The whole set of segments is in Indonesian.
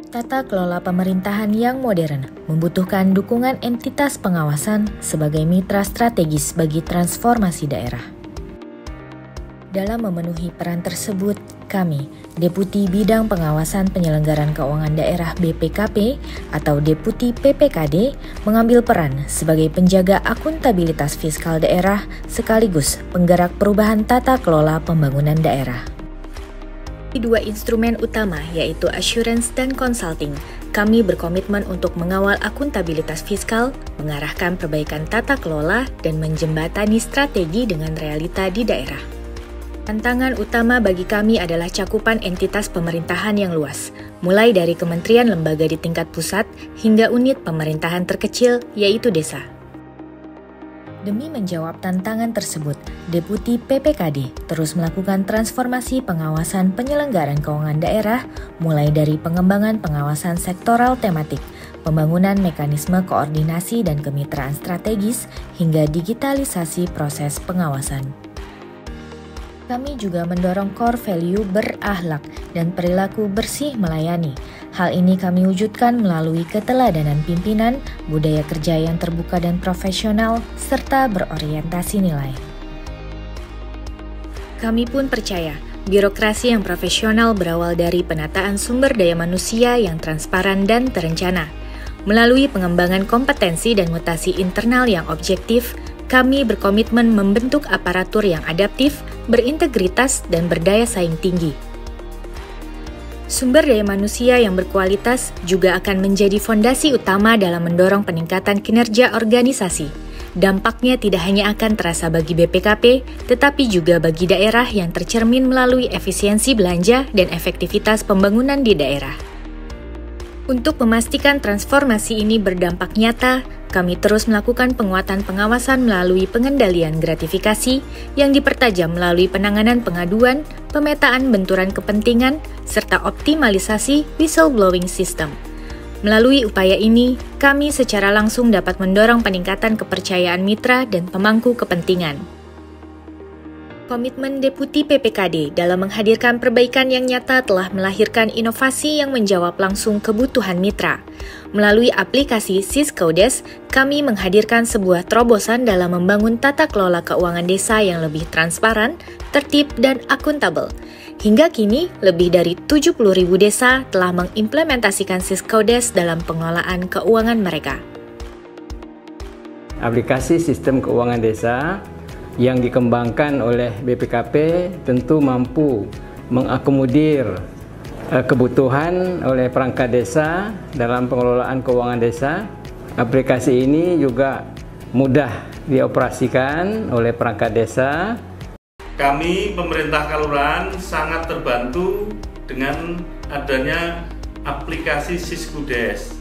Tata kelola pemerintahan yang modern membutuhkan dukungan entitas pengawasan sebagai mitra strategis bagi transformasi daerah. Dalam memenuhi peran tersebut, kami, Deputi Bidang Pengawasan Penyelenggaraan Keuangan Daerah BPKP atau Deputi PPKD, mengambil peran sebagai penjaga akuntabilitas fiskal daerah sekaligus penggerak perubahan tata kelola pembangunan daerah. Dua instrumen utama yaitu assurance dan consulting. Kami berkomitmen untuk mengawal akuntabilitas fiskal, mengarahkan perbaikan tata kelola, dan menjembatani strategi dengan realita di daerah. Tantangan utama bagi kami adalah cakupan entitas pemerintahan yang luas, mulai dari kementerian lembaga di tingkat pusat hingga unit pemerintahan terkecil yaitu desa. Demi menjawab tantangan tersebut, Deputi PPKD terus melakukan transformasi pengawasan penyelenggaraan keuangan daerah, mulai dari pengembangan pengawasan sektoral tematik, pembangunan mekanisme koordinasi dan kemitraan strategis, hingga digitalisasi proses pengawasan. Kami juga mendorong core value berakhlak dan perilaku bersih melayani. Hal ini kami wujudkan melalui keteladanan pimpinan, budaya kerja yang terbuka dan profesional, serta berorientasi nilai. Kami pun percaya, birokrasi yang profesional berawal dari penataan sumber daya manusia yang transparan dan terencana. Melalui pengembangan kompetensi dan mutasi internal yang objektif, kami berkomitmen membentuk aparatur yang adaptif, berintegritas, dan berdaya saing tinggi. Sumber daya manusia yang berkualitas juga akan menjadi fondasi utama dalam mendorong peningkatan kinerja organisasi. Dampaknya tidak hanya akan terasa bagi BPKP, tetapi juga bagi daerah yang tercermin melalui efisiensi belanja dan efektivitas pembangunan di daerah. Untuk memastikan transformasi ini berdampak nyata, kami terus melakukan penguatan pengawasan melalui pengendalian gratifikasi yang dipertajam melalui penanganan pengaduan, pemetaan benturan kepentingan, serta optimalisasi whistleblowing system. Melalui upaya ini, kami secara langsung dapat mendorong peningkatan kepercayaan mitra dan pemangku kepentingan. Komitmen Deputi PPKD dalam menghadirkan perbaikan yang nyata telah melahirkan inovasi yang menjawab langsung kebutuhan mitra. Melalui aplikasi Siscodes, kami menghadirkan sebuah terobosan dalam membangun tata kelola keuangan desa yang lebih transparan, tertib, dan akuntabel. Hingga kini, lebih dari 70.000 desa telah mengimplementasikan Siscodes dalam pengelolaan keuangan mereka. Aplikasi sistem keuangan desa yang dikembangkan oleh BPKP tentu mampu mengakomodir kebutuhan oleh perangkat desa dalam pengelolaan keuangan desa. Aplikasi ini juga mudah dioperasikan oleh perangkat desa. Kami pemerintah kelurahan sangat terbantu dengan adanya aplikasi Siscodes.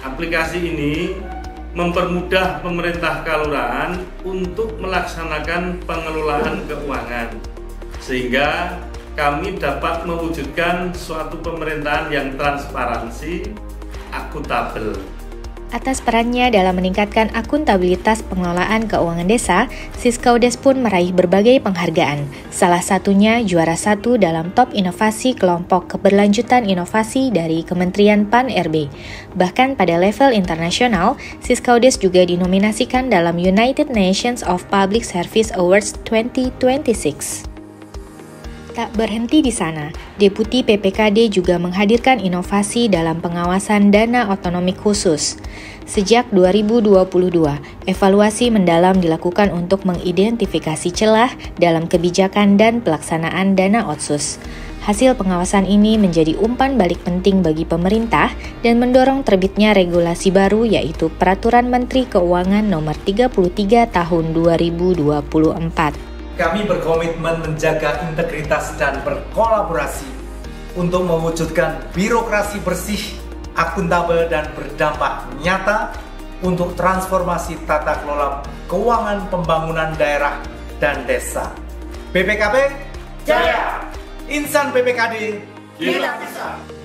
Aplikasi ini mempermudah pemerintah kelurahan untuk melaksanakan pengelolaan keuangan, sehingga kami dapat mewujudkan suatu pemerintahan yang transparansi, akuntabel. Atas perannya dalam meningkatkan akuntabilitas pengelolaan keuangan desa, Siscodes pun meraih berbagai penghargaan. Salah satunya juara 1 dalam top inovasi kelompok keberlanjutan inovasi dari Kementerian Pan-RB. Bahkan pada level internasional, Siscodes juga dinominasikan dalam United Nations of Public Service Awards 2026. Tak berhenti di sana, Deputi PPKD juga menghadirkan inovasi dalam pengawasan dana otonomi khusus. Sejak 2022, evaluasi mendalam dilakukan untuk mengidentifikasi celah dalam kebijakan dan pelaksanaan dana otsus. Hasil pengawasan ini menjadi umpan balik penting bagi pemerintah dan mendorong terbitnya regulasi baru yaitu Peraturan Menteri Keuangan Nomor 33 Tahun 2024. Kami berkomitmen menjaga integritas dan berkolaborasi untuk mewujudkan birokrasi bersih, akuntabel, dan berdampak nyata untuk transformasi tata kelola keuangan pembangunan daerah dan desa. BPKP Jaya! Insan BPKD, kita bisa!